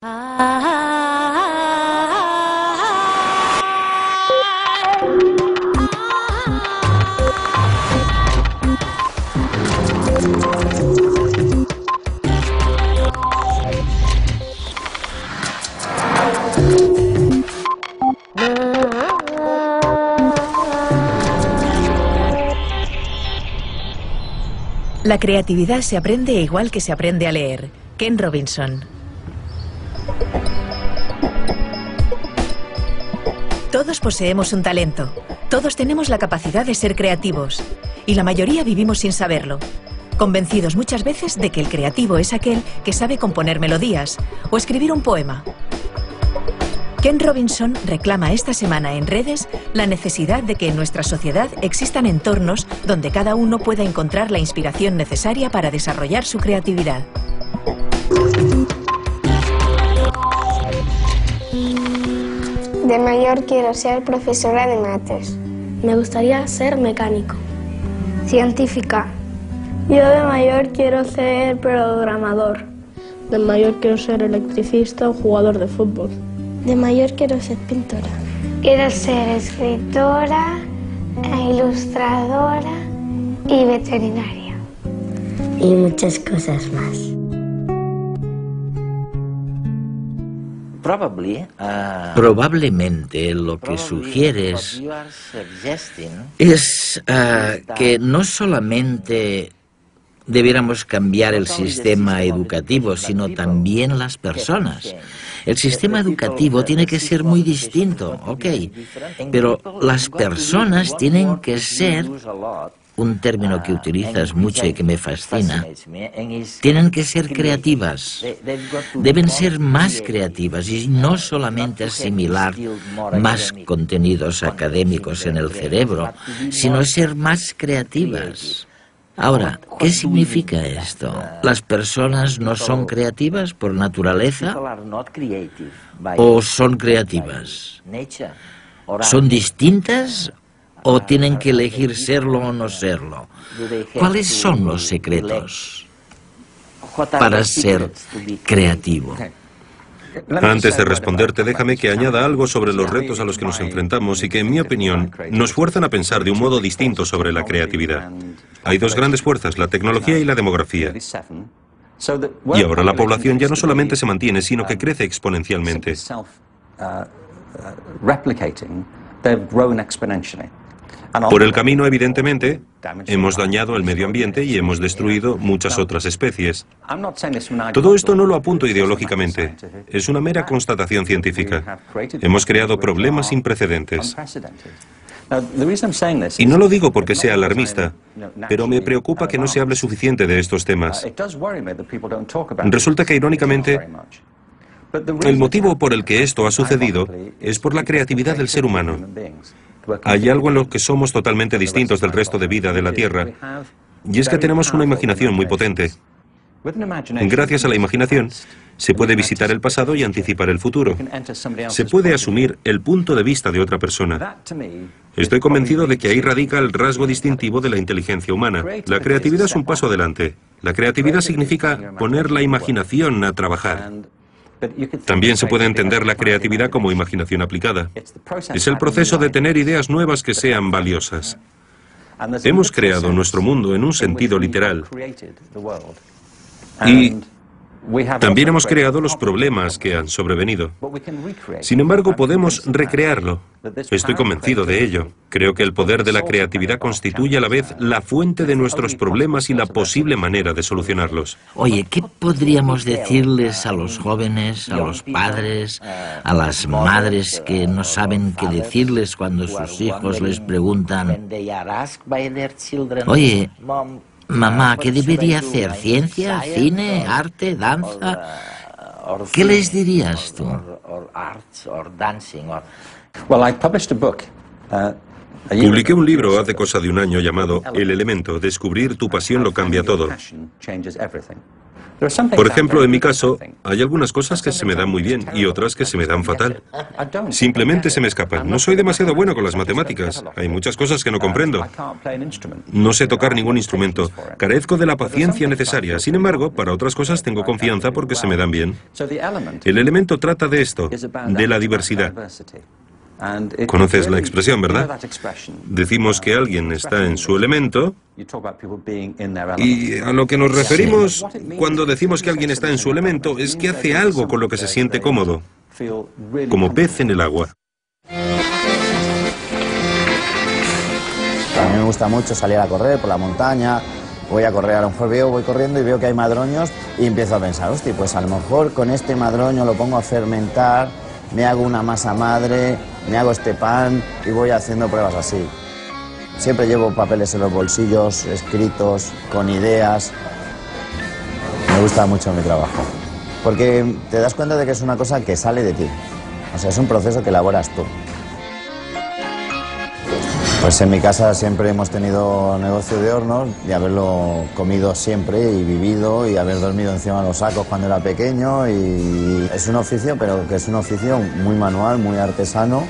La creatividad se aprende igual que se aprende a leer. Ken Robinson. Todos poseemos un talento. Todos tenemos la capacidad de ser creativos. Y la mayoría vivimos sin saberlo. Convencidos muchas veces de que el creativo es aquel que sabe componer melodías o escribir un poema. Ken Robinson reclama esta semana en redes la necesidad de que en nuestra sociedad existan entornos donde cada uno pueda encontrar la inspiración necesaria para desarrollar su creatividad. De mayor quiero ser profesora de mates. Me gustaría ser mecánico. Científica. Yo de mayor quiero ser programador. De mayor quiero ser electricista o jugador de fútbol. De mayor quiero ser pintora. Quiero ser escritora, ilustradora y veterinaria. Y muchas cosas más. Probablemente lo que sugieres es que no solamente debiéramos cambiar el sistema educativo, sino también las personas. El sistema educativo tiene que ser muy distinto, ok, pero las personas tienen que ser, un término que utilizas mucho y que me fascina, tienen que ser creativas, deben ser más creativas y no solamente asimilar más contenidos académicos en el cerebro, sino ser más creativas. Ahora, ¿qué significa esto? ¿Las personas no son creativas por naturaleza? ¿O son creativas? ¿Son distintas o tienen que elegir serlo o no serlo? ¿Cuáles son los secretos para ser creativo? Antes de responderte, déjame que añada algo sobre los retos a los que nos enfrentamos y que, en mi opinión, nos fuerzan a pensar de un modo distinto sobre la creatividad. Hay dos grandes fuerzas, la tecnología y la demografía. Y ahora la población ya no solamente se mantiene, sino que crece exponencialmente. Por el camino, evidentemente, hemos dañado el medio ambiente y hemos destruido muchas otras especies. Todo esto no lo apunto ideológicamente, es una mera constatación científica. Hemos creado problemas sin precedentes. Y no lo digo porque sea alarmista, pero me preocupa que no se hable suficiente de estos temas. Resulta que, irónicamente, el motivo por el que esto ha sucedido es por la creatividad del ser humano. Hay algo en lo que somos totalmente distintos del resto de vida de la Tierra, y es que tenemos una imaginación muy potente. Gracias a la imaginación, se puede visitar el pasado y anticipar el futuro. Se puede asumir el punto de vista de otra persona. Estoy convencido de que ahí radica el rasgo distintivo de la inteligencia humana. La creatividad es un paso adelante. La creatividad significa poner la imaginación a trabajar. También se puede entender la creatividad como imaginación aplicada. Es el proceso de tener ideas nuevas que sean valiosas. Hemos creado nuestro mundo en un sentido literal. Y también hemos creado los problemas que han sobrevenido. Sin embargo, podemos recrearlo. Estoy convencido de ello. Creo que el poder de la creatividad constituye a la vez la fuente de nuestros problemas y la posible manera de solucionarlos. Oye, ¿qué podríamos decirles a los jóvenes, a los padres, a las madres que no saben qué decirles cuando sus hijos les preguntan: oye, mamá, ¿qué debería hacer? ¿Ciencia? ¿Cine? ¿Arte? ¿Danza? ¿Qué les dirías tú? Publiqué un libro hace cosa de un año llamado El Elemento, Descubrir tu pasión lo cambia todo. Por ejemplo, en mi caso, hay algunas cosas que se me dan muy bien y otras que se me dan fatal. Simplemente se me escapan. No soy demasiado bueno con las matemáticas. Hay muchas cosas que no comprendo. No sé tocar ningún instrumento. Carezco de la paciencia necesaria. Sin embargo, para otras cosas tengo confianza porque se me dan bien. El elemento trata de esto, de la diversidad. Conoces la expresión, ¿verdad? Decimos que alguien está en su elemento y a lo que nos referimos cuando decimos que alguien está en su elemento es que hace algo con lo que se siente cómodo, como pez en el agua. A mí me gusta mucho salir a correr por la montaña. Voy a correr, a lo mejor voy corriendo y veo que hay madroños y empiezo a pensar, hostia, pues a lo mejor con este madroño lo pongo a fermentar, me hago una masa madre, me hago este pan y voy haciendo pruebas así. Siempre llevo papeles en los bolsillos, escritos, con ideas. Me gusta mucho mi trabajo, porque te das cuenta de que es una cosa que sale de ti. O sea, es un proceso que elaboras tú. Pues en mi casa siempre hemos tenido negocio de hornos, de haberlo comido siempre y vivido y haber dormido encima de los sacos cuando era pequeño, y es un oficio, pero que es un oficio muy manual, muy artesano,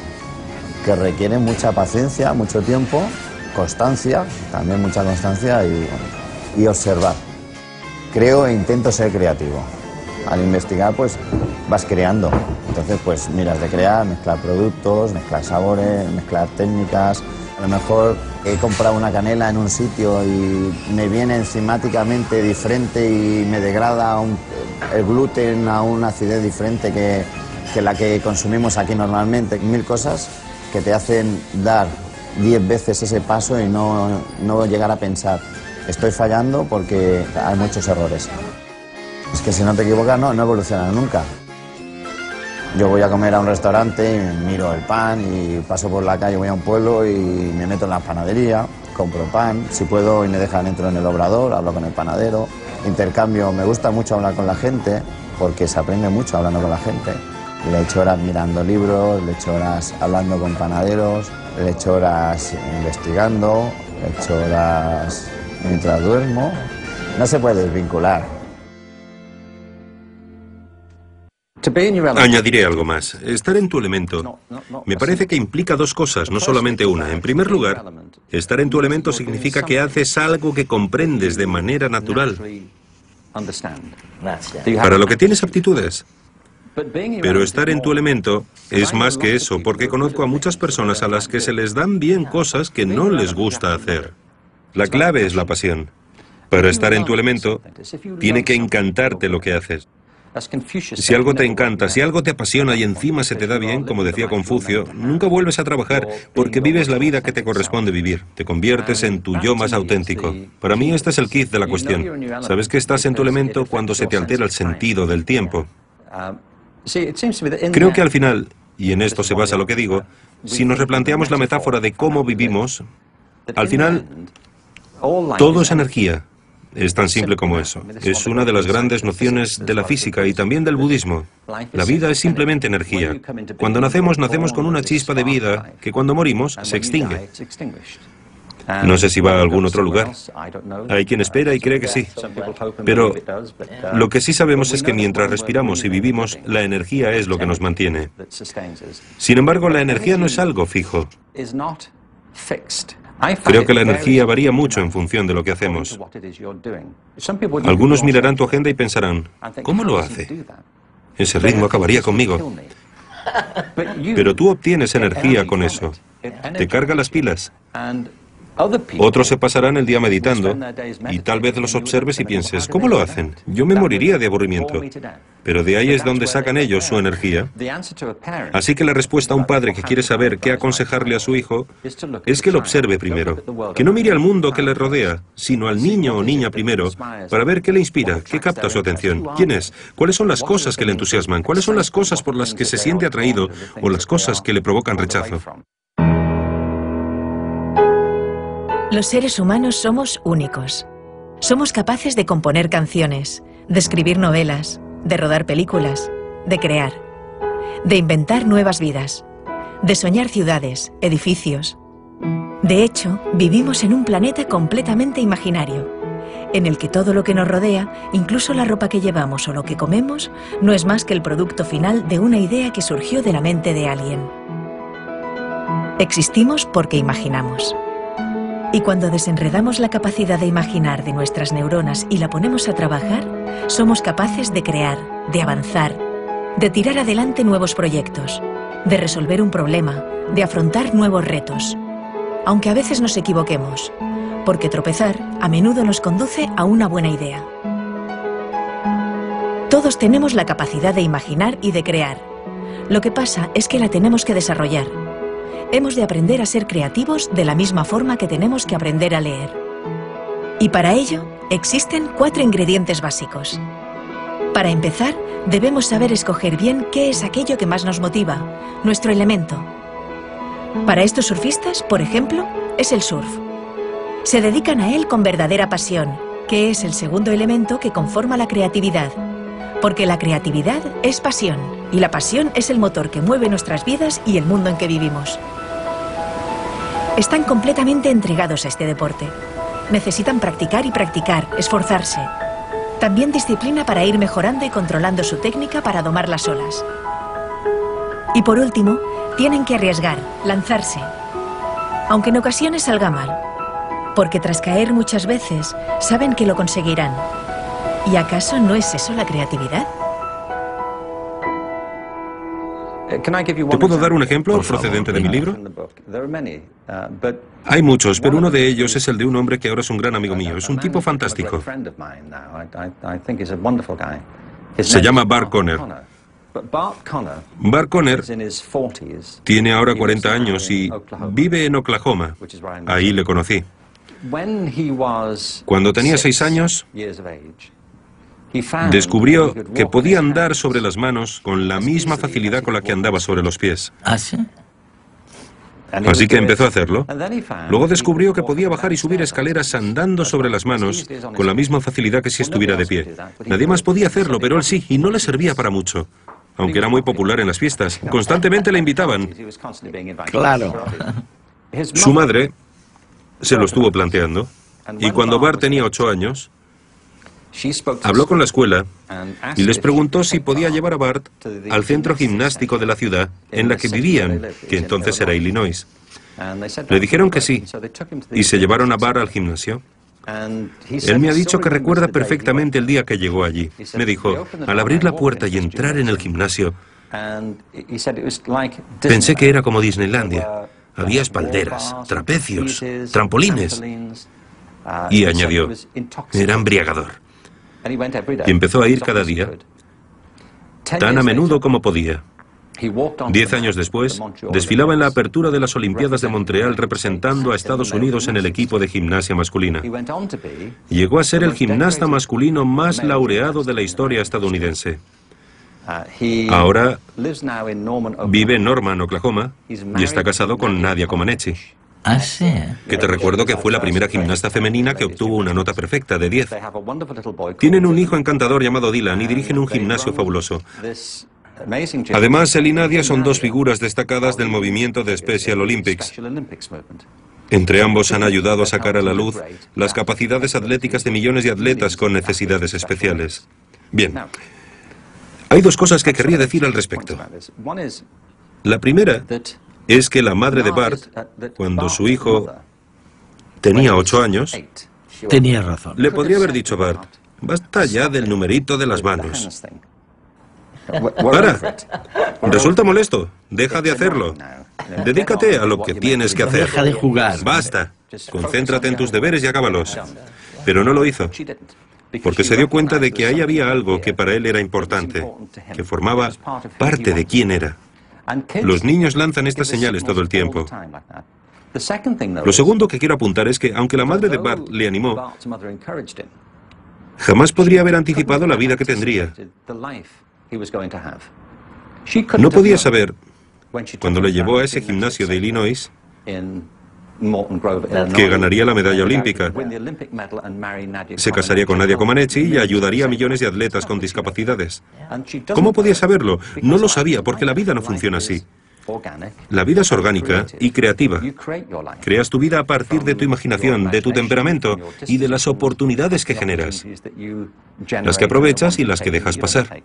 que requiere mucha paciencia, mucho tiempo, constancia, también mucha constancia y observar. Creo e intento ser creativo. Al investigar pues vas creando, entonces pues miras de crear, mezclar productos, mezclar sabores, mezclar técnicas. A lo mejor he comprado una canela en un sitio y me viene enzimáticamente diferente y me degrada el gluten a una acidez diferente que la que consumimos aquí normalmente. 1000 cosas que te hacen dar 10 veces ese paso y no llegar a pensar, estoy fallando porque hay muchos errores. Es que si no te equivocas no evolucionas nunca. Yo voy a comer a un restaurante y miro el pan y paso por la calle, voy a un pueblo y me meto en la panadería, compro pan, si puedo y me dejan entro en el obrador, hablo con el panadero, intercambio, me gusta mucho hablar con la gente porque se aprende mucho hablando con la gente. Le echo horas mirando libros, le echo horas hablando con panaderos, le echo horas investigando, le echo horas mientras duermo. No se puede desvincular. Añadiré algo más. Estar en tu elemento me parece que implica dos cosas, no solamente una. En primer lugar, estar en tu elemento significa que haces algo que comprendes de manera natural, para lo que tienes aptitudes. Pero estar en tu elemento es más que eso, porque conozco a muchas personas a las que se les dan bien cosas que no les gusta hacer. La clave es la pasión. Para estar en tu elemento, tiene que encantarte lo que haces. Si algo te encanta, si algo te apasiona y encima se te da bien, como decía Confucio, nunca vuelves a trabajar porque vives la vida que te corresponde vivir. Te conviertes en tu yo más auténtico. Para mí este es el kit de la cuestión. Sabes que estás en tu elemento cuando se te altera el sentido del tiempo. Creo que al final, y en esto se basa lo que digo, si nos replanteamos la metáfora de cómo vivimos, al final todo es energía. Es tan simple como eso. Es una de las grandes nociones de la física y también del budismo. La vida es simplemente energía. Cuando nacemos con una chispa de vida que cuando morimos se extingue. No sé si va a algún otro lugar. Hay quien espera y cree que sí. Pero lo que sí sabemos es que mientras respiramos y vivimos, la energía es lo que nos mantiene. Sin embargo, la energía no es algo fijo. Creo que la energía varía mucho en función de lo que hacemos. Algunos mirarán tu agenda y pensarán, ¿cómo lo hace? Ese ritmo acabaría conmigo. Pero tú obtienes energía con eso. Te carga las pilas. Otros se pasarán el día meditando y tal vez los observes y pienses, ¿cómo lo hacen? Yo me moriría de aburrimiento. Pero de ahí es donde sacan ellos su energía. Así que la respuesta a un padre que quiere saber qué aconsejarle a su hijo es que lo observe primero. Que no mire al mundo que le rodea, sino al niño o niña primero, para ver qué le inspira, qué capta su atención, quién es, cuáles son las cosas que le entusiasman, cuáles son las cosas por las que se siente atraído o las cosas que le provocan rechazo. Los seres humanos somos únicos. Somos capaces de componer canciones, de escribir novelas, de rodar películas, de crear, de inventar nuevas vidas, de soñar ciudades, edificios. De hecho, vivimos en un planeta completamente imaginario, en el que todo lo que nos rodea, incluso la ropa que llevamos o lo que comemos, no es más que el producto final de una idea que surgió de la mente de alguien. Existimos porque imaginamos. Y cuando desenredamos la capacidad de imaginar de nuestras neuronas y la ponemos a trabajar, somos capaces de crear, de avanzar, de tirar adelante nuevos proyectos, de resolver un problema, de afrontar nuevos retos. Aunque a veces nos equivoquemos, porque tropezar a menudo nos conduce a una buena idea. Todos tenemos la capacidad de imaginar y de crear. Lo que pasa es que la tenemos que desarrollar. Hemos de aprender a ser creativos de la misma forma que tenemos que aprender a leer. Y para ello existen 4 ingredientes básicos. Para empezar, debemos saber escoger bien qué es aquello que más nos motiva, nuestro elemento. Para estos surfistas, por ejemplo, es el surf. Se dedican a él con verdadera pasión, que es el segundo elemento que conforma la creatividad. Porque la creatividad es pasión, y la pasión es el motor que mueve nuestras vidas y el mundo en que vivimos. Están completamente entregados a este deporte. Necesitan practicar y practicar, esforzarse. También disciplina para ir mejorando y controlando su técnica para domar las olas. Y por último, tienen que arriesgar, lanzarse. Aunque en ocasiones salga mal. Porque tras caer muchas veces, saben que lo conseguirán. ¿Y acaso no es eso la creatividad? ¿Te puedo dar un ejemplo procedente de mi libro? Hay muchos, pero uno de ellos es el de un hombre que ahora es un gran amigo mío. Es un tipo fantástico. Se llama Bart Conner. Bart Conner tiene ahora 40 años y vive en Oklahoma. Ahí le conocí. Cuando tenía 6 años, descubrió que podía andar sobre las manos con la misma facilidad con la que andaba sobre los pies. ¿Ah, sí? Así que empezó a hacerlo. Luego descubrió que podía bajar y subir escaleras andando sobre las manos con la misma facilidad que si estuviera de pie. Nadie más podía hacerlo, pero él sí, y no le servía para mucho. Aunque era muy popular en las fiestas. Constantemente le invitaban. Claro. Su madre se lo estuvo planteando. Y cuando Bart tenía 8 años, habló con la escuela y les preguntó si podía llevar a Bart al centro gimnástico de la ciudad en la que vivían, que entonces era Illinois. Le dijeron que sí, y se llevaron a Bart al gimnasio. Él me ha dicho que recuerda perfectamente el día que llegó allí. Me dijo, al abrir la puerta y entrar en el gimnasio, pensé que era como Disneylandia. Había espalderas, trapecios, trampolines. Y añadió, era embriagador. Y empezó a ir cada día, tan a menudo como podía. 10 años después, desfilaba en la apertura de las Olimpiadas de Montreal representando a Estados Unidos en el equipo de gimnasia masculina. Llegó a ser el gimnasta masculino más laureado de la historia estadounidense. Ahora vive en Norman, Oklahoma, y está casado con Nadia Comaneci. ¿Ah, sí? Que te recuerdo que fue la primera gimnasta femenina que obtuvo una nota perfecta de 10. Tienen un hijo encantador llamado Dylan y dirigen un gimnasio fabuloso. Además, él y Nadia son 2 figuras destacadas del movimiento de Special Olympics. Entre ambos han ayudado a sacar a la luz las capacidades atléticas de millones de atletas con necesidades especiales. Bien, hay 2 cosas que querría decir al respecto. La primera es que la madre de Bart, cuando su hijo tenía 8 años, Tenía razón. le podría haber dicho a Bart, basta ya del numerito de las manos. Para, resulta molesto, deja de hacerlo. Dedícate a lo que tienes que hacer. Deja de jugar. Basta, concéntrate en tus deberes y acábalos. Pero no lo hizo, porque se dio cuenta de que ahí había algo que para él era importante, que formaba parte de quién era. Los niños lanzan estas señales todo el tiempo. Lo segundo que quiero apuntar es que, aunque la madre de Bart le animó, jamás podría haber anticipado la vida que tendría. No podía saber, cuando le llevó a ese gimnasio de Illinois, que ganaría la medalla olímpica. Se casaría con Nadia Comaneci y ayudaría a millones de atletas con discapacidades. ¿Cómo podía saberlo? No lo sabía, porque la vida no funciona así. La vida es orgánica y creativa. Creas tu vida a partir de tu imaginación, de tu temperamento y de las oportunidades que generas, las que aprovechas y las que dejas pasar.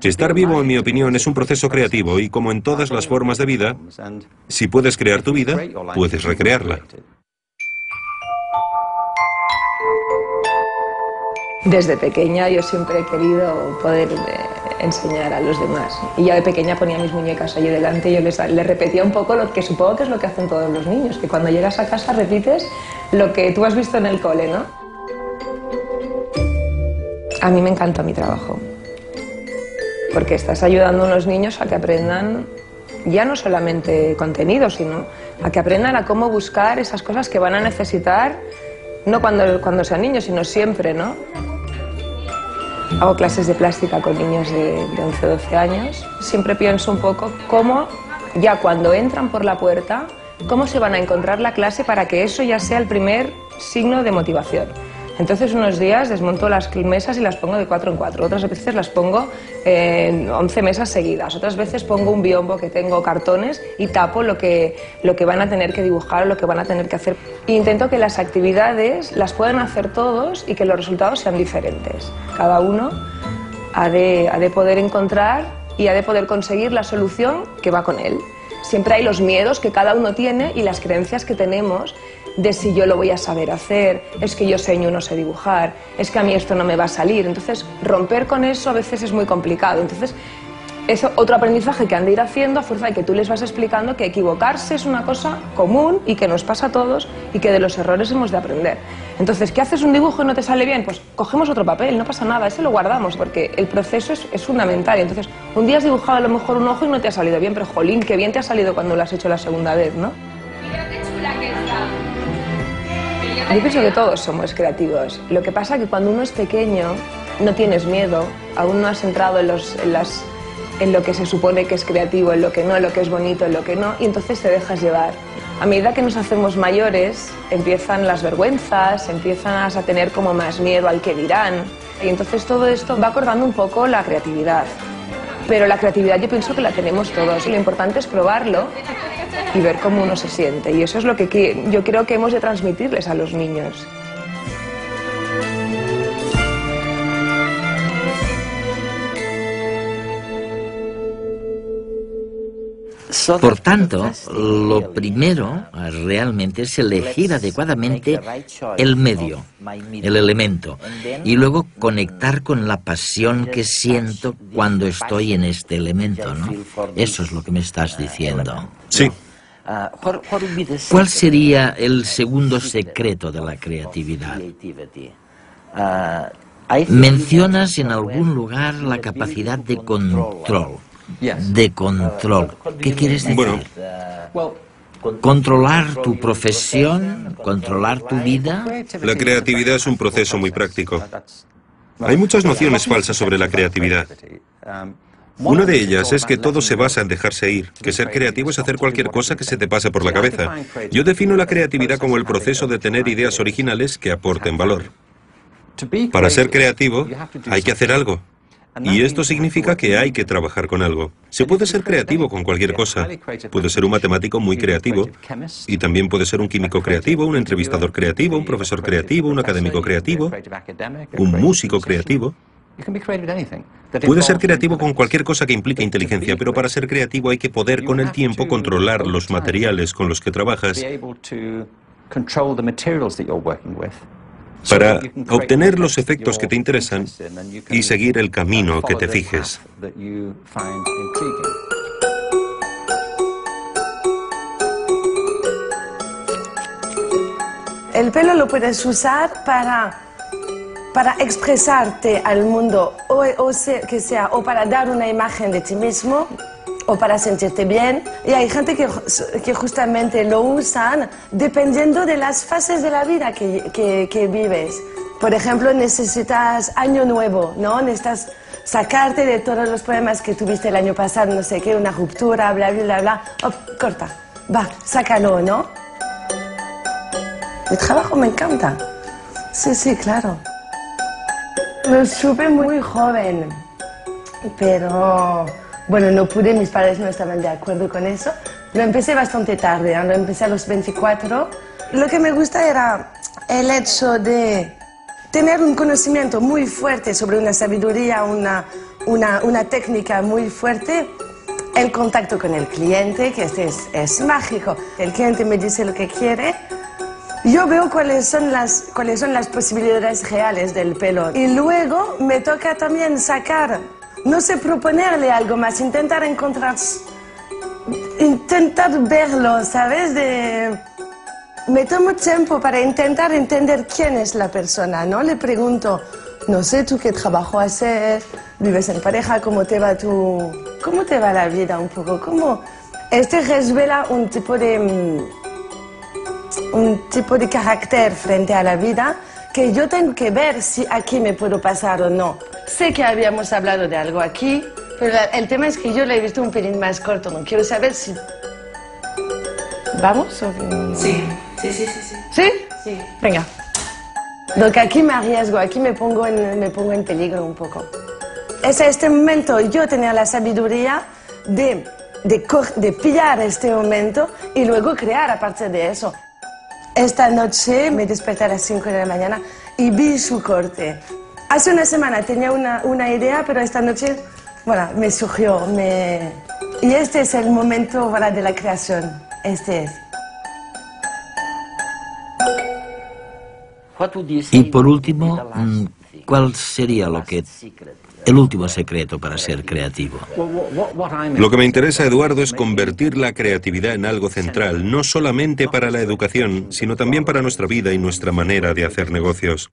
Estar vivo, en mi opinión, es un proceso creativo y, como en todas las formas de vida, si puedes crear tu vida, puedes recrearla. Desde pequeña yo siempre he querido poder enseñar a los demás. Y ya de pequeña ponía mis muñecas allí delante y yo les repetía un poco lo que supongo que es lo que hacen todos los niños, que cuando llegas a casa repites lo que tú has visto en el cole, ¿no? A mí me encanta mi trabajo, porque estás ayudando a unos niños a que aprendan ya no solamente contenido, sino a que aprendan a cómo buscar esas cosas que van a necesitar, no cuando sean niños, sino siempre, ¿no? Hago clases de plástica con niños de 11 o 12 años. Siempre pienso un poco cómo, ya cuando entran por la puerta, cómo se van a encontrar la clase para que eso ya sea el primer signo de motivación. Entonces unos días desmonto las mesas y las pongo de 4 en 4, otras veces las pongo en 11 mesas seguidas, otras veces pongo un biombo que tengo cartones y tapo lo que van a tener que dibujar o lo que van a tener que hacer. E intento que las actividades las puedan hacer todos y que los resultados sean diferentes. Cada uno ha de poder encontrar y ha de poder conseguir la solución que va con él. Siempre hay los miedos que cada uno tiene y las creencias que tenemos de si yo lo voy a saber hacer, es que yo seño no sé dibujar, es que a mí esto no me va a salir. Entonces, romper con eso a veces es muy complicado. Entonces, es otro aprendizaje que han de ir haciendo a fuerza de que tú les vas explicando que equivocarse es una cosa común y que nos pasa a todos y que de los errores hemos de aprender. Entonces, ¿qué haces un dibujo y no te sale bien? Pues cogemos otro papel, no pasa nada, ese lo guardamos porque el proceso es fundamental. Entonces, un día has dibujado a lo mejor un ojo y no te ha salido bien, pero jolín, qué bien te ha salido cuando lo has hecho la segunda vez, ¿no? Mira qué chula que está. Yo pienso que todos somos creativos. Lo que pasa es que cuando uno es pequeño no tienes miedo, aún no has entrado en lo que se supone que es creativo, en lo que no, en lo que es bonito, en lo que no, y entonces te dejas llevar. A medida que nos hacemos mayores, empiezan las vergüenzas, empiezas a tener como más miedo al que dirán, y entonces todo esto va acordando un poco la creatividad. Pero la creatividad yo pienso que la tenemos todos, y lo importante es probarlo y ver cómo uno se siente, y eso es lo que yo creo que hemos de transmitirles a los niños. Por tanto, lo primero realmente es elegir adecuadamente el medio, el elemento, y luego conectar con la pasión que siento cuando estoy en este elemento, ¿no? Eso es lo que me estás diciendo. Sí. ¿Cuál sería el segundo secreto de la creatividad? Mencionas en algún lugar la capacidad de control. De control. ¿Qué quieres decir? Bueno, ¿controlar tu profesión? ¿Controlar tu vida? la creatividad es un proceso muy práctico. Hay muchas nociones falsas sobre la creatividad. Una de ellas es que todo se basa en dejarse ir, que ser creativo es hacer cualquier cosa que se te pase por la cabeza. Yo defino la creatividad como el proceso de tener ideas originales que aporten valor. Para ser creativo hay que hacer algo. Y esto significa que hay que trabajar con algo. Se puede ser creativo con cualquier cosa. Puede ser un matemático muy creativo y también puede ser un químico creativo, un entrevistador creativo, un profesor creativo, un académico creativo, un músico creativo. Puede ser creativo con cualquier cosa que implique inteligencia, pero para ser creativo hay que poder con el tiempo controlar los materiales con los que trabajas para obtener los efectos que te interesan y seguir el camino que te fijes. El pelo lo puedes usar para expresarte al mundo, o para dar una imagen de ti mismo, o para sentirte bien. Y hay gente que justamente lo usan dependiendo de las fases de la vida que vives. Por ejemplo, necesitas año nuevo, ¿no? Necesitas sacarte de todos los problemas que tuviste el año pasado, no sé qué, una ruptura, bla, bla, bla, bla. Oh, corta, va, sácalo, ¿no? Mi trabajo me encanta. Sí, sí, claro. Lo supe muy joven, pero Bueno, no pude, mis padres no estaban de acuerdo con eso. Lo empecé bastante tarde, lo empecé a los 24. Lo que me gusta era el hecho de tener un conocimiento muy fuerte sobre una sabiduría, una técnica muy fuerte. El contacto con el cliente, que es mágico. El cliente me dice lo que quiere. Yo veo cuáles son las posibilidades reales del pelo. Y luego me toca también sacar, no sé, proponerle algo más, intentar verlo, ¿sabes? Me tomo tiempo para intentar entender quién es la persona, ¿no? Le pregunto, no sé, ¿tú qué trabajo haces? ¿Vives en pareja? ¿Cómo te va la vida un poco? Revela un tipo de carácter frente a la vida que yo tengo que ver si aquí me puedo pasar o no. Sé que habíamos hablado de algo aquí, pero el tema es que yo lo he visto un pelín más corto. No quiero saber si... ¿Vamos? Sí. ¿Sí? Sí. Venga. Donc aquí me arriesgo, aquí me pongo en peligro un poco. Es este momento, yo tenía la sabiduría de pillar este momento y luego crear a partir de eso. Esta noche me desperté a las 5 de la mañana y vi su corte. Hace una semana tenía una idea, pero esta noche, bueno, me surgió. Y este es el momento, bueno, de la creación. Este es. Y por último, ¿cuál sería el último secreto para ser creativo? Lo que me interesa, Eduardo, es convertir la creatividad en algo central, no solamente para la educación, sino también para nuestra vida y nuestra manera de hacer negocios.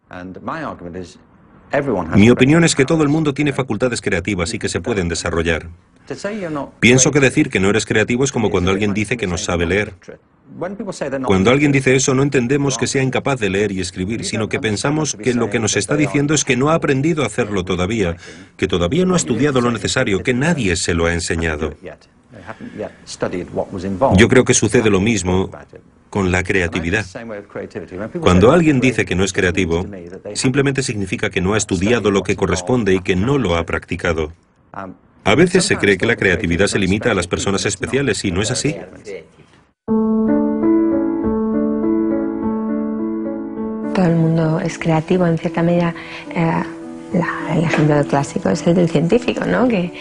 Mi opinión es que todo el mundo tiene facultades creativas y que se pueden desarrollar. Pienso que decir que no eres creativo es como cuando alguien dice que no sabe leer. Cuando alguien dice eso, no entendemos que sea incapaz de leer y escribir, sino que pensamos que lo que nos está diciendo es que no ha aprendido a hacerlo todavía, que todavía no ha estudiado lo necesario, que nadie se lo ha enseñado. Yo creo que sucede lo mismo con la creatividad. Cuando alguien dice que no es creativo, simplemente significa que no ha estudiado lo que corresponde y que no lo ha practicado. A veces se cree que la creatividad se limita a las personas especiales y no es así. Todo el mundo es creativo, en cierta medida. El ejemplo clásico es el del científico, ¿no? Que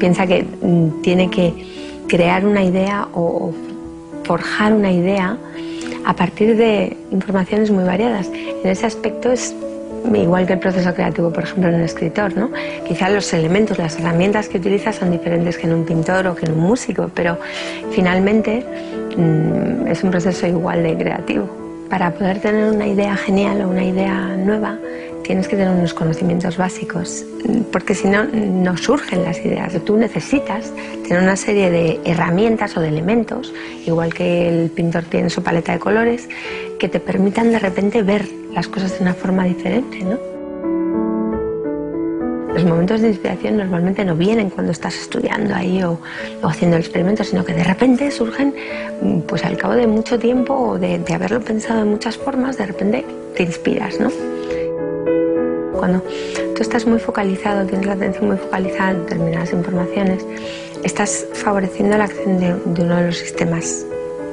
piensa que tiene que crear una idea o forjar una idea a partir de informaciones muy variadas. En ese aspecto es igual que el proceso creativo, por ejemplo, en un escritor, ¿no? Quizás los elementos, las herramientas que utiliza son diferentes que en un pintor o que en un músico, pero finalmente es un proceso igual de creativo. Para poder tener una idea genial o una idea nueva, tienes que tener unos conocimientos básicos, porque si no, no surgen las ideas. Tú necesitas tener una serie de herramientas o de elementos, igual que el pintor tiene su paleta de colores, que te permitan de repente ver las cosas de una forma diferente, ¿no? Los momentos de inspiración normalmente no vienen cuando estás estudiando ahí o haciendo el experimento, sino que de repente surgen, pues al cabo de mucho tiempo o de haberlo pensado en muchas formas, de repente te inspiras, ¿no? Cuando tú estás muy focalizado, tienes la atención muy focalizada en determinadas informaciones, estás favoreciendo la acción de uno de los sistemas,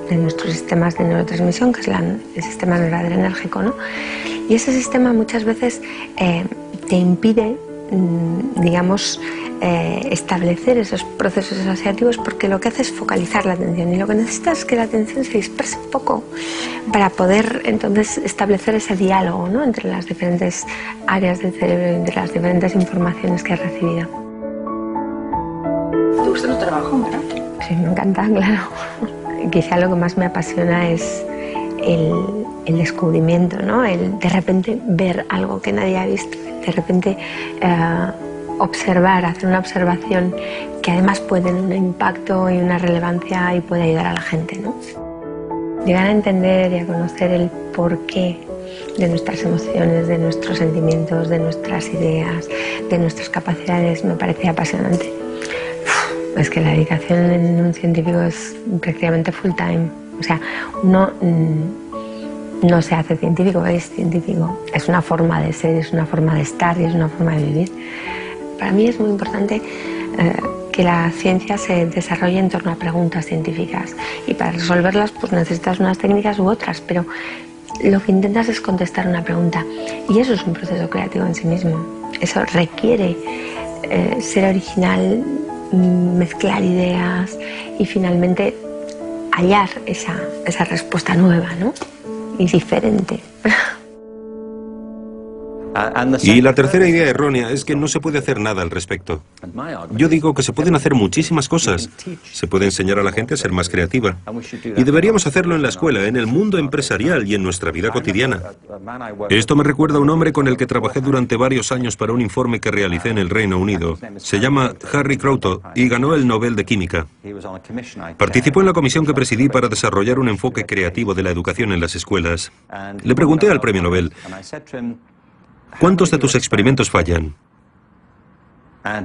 de nuestros sistemas de neurotransmisión, que es el sistema noradrenérgico, ¿no? Y ese sistema muchas veces te impide, digamos, establecer esos procesos asociativos, porque lo que hace es focalizar la atención, y lo que necesitas es que la atención se disperse un poco para poder entonces establecer ese diálogo, ¿no?, entre las diferentes áreas del cerebro y entre las diferentes informaciones que has recibido. ¿Te gusta tu trabajo, verdad? Sí, me encanta, claro. Quizá lo que más me apasiona es el descubrimiento, ¿no? El de repente ver algo que nadie ha visto, de repente observar, hacer una observación que además puede tener un impacto y una relevancia y puede ayudar a la gente, ¿no? Llegar a entender y a conocer el porqué de nuestras emociones, de nuestros sentimientos, de nuestras ideas, de nuestras capacidades, me parece apasionante. Es que la dedicación en un científico es prácticamente full time. O sea, uno no se hace científico, es científico. Es una forma de ser, es una forma de estar y es una forma de vivir. Para mí es muy importante que la ciencia se desarrolle en torno a preguntas científicas y para resolverlas pues necesitas unas técnicas u otras, pero lo que intentas es contestar una pregunta y eso es un proceso creativo en sí mismo. Eso requiere ser original, mezclar ideas y finalmente hallar esa respuesta nueva, ¿no? Y diferente. Y la tercera idea errónea es que no se puede hacer nada al respecto. Yo digo que se pueden hacer muchísimas cosas. Se puede enseñar a la gente a ser más creativa. Y deberíamos hacerlo en la escuela, en el mundo empresarial y en nuestra vida cotidiana. Esto me recuerda a un hombre con el que trabajé durante varios años para un informe que realicé en el Reino Unido. Se llama Harry Kroto y ganó el Nobel de Química. Participó en la comisión que presidí para desarrollar un enfoque creativo de la educación en las escuelas. Le pregunté al premio Nobel: ¿cuántos de tus experimentos fallan?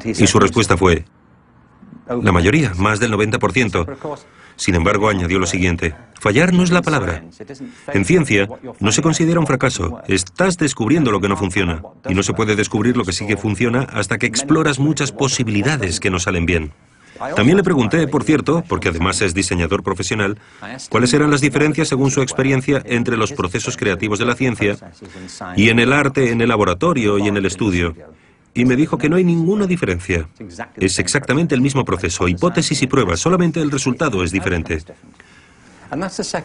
Y su respuesta fue: la mayoría, más del 90%. Sin embargo, añadió lo siguiente: fallar no es la palabra. En ciencia, no se considera un fracaso. Estás descubriendo lo que no funciona. Y no se puede descubrir lo que sí que funciona hasta que exploras muchas posibilidades que no salen bien. También le pregunté, por cierto, porque además es diseñador profesional, cuáles eran las diferencias según su experiencia entre los procesos creativos de la ciencia y en el arte, en el laboratorio y en el estudio. Y me dijo que no hay ninguna diferencia. Es exactamente el mismo proceso, hipótesis y pruebas, solamente el resultado es diferente.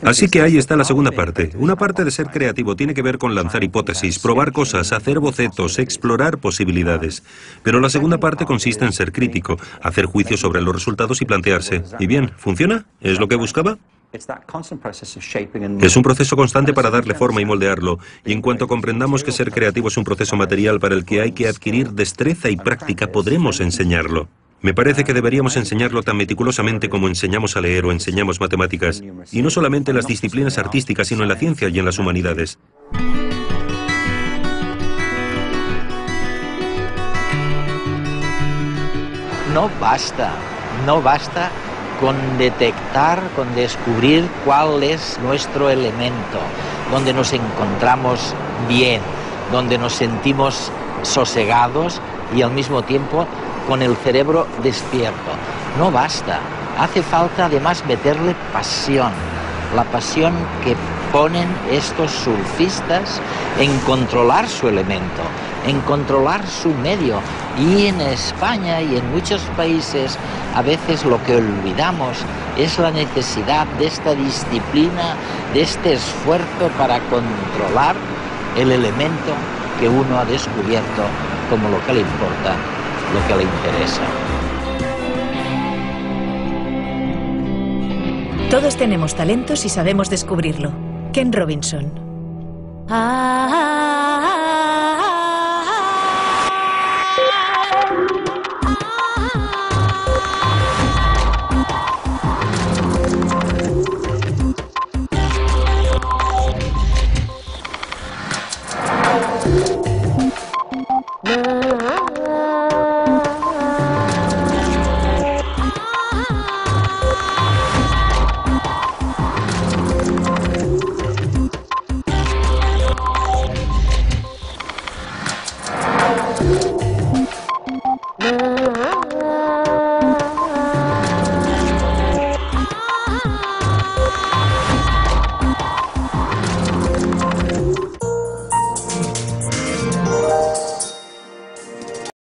Así que ahí está la segunda parte. Una parte de ser creativo tiene que ver con lanzar hipótesis, probar cosas, hacer bocetos, explorar posibilidades. Pero la segunda parte consiste en ser crítico, hacer juicios sobre los resultados y plantearse: ¿y bien, funciona? ¿Es lo que buscaba? Es un proceso constante para darle forma y moldearlo. Y en cuanto comprendamos que ser creativo es un proceso material para el que hay que adquirir destreza y práctica, podremos enseñarlo. Me parece que deberíamos enseñarlo tan meticulosamente como enseñamos a leer o enseñamos matemáticas. Y no solamente en las disciplinas artísticas, sino en la ciencia y en las humanidades. No basta con detectar, con descubrir cuál es nuestro elemento, donde nos encontramos bien, donde nos sentimos sosegados y al mismo tiempo con el cerebro despierto. No basta, hace falta además meterle pasión, la pasión que ponen estos surfistas en controlar su elemento, en controlar su medio. Y en España y en muchos países a veces lo que olvidamos es la necesidad de esta disciplina, de este esfuerzo para controlar el elemento que uno ha descubierto como lo que le importa, lo que le interesa. Todos tenemos talentos y sabemos descubrirlo. Ken Robinson.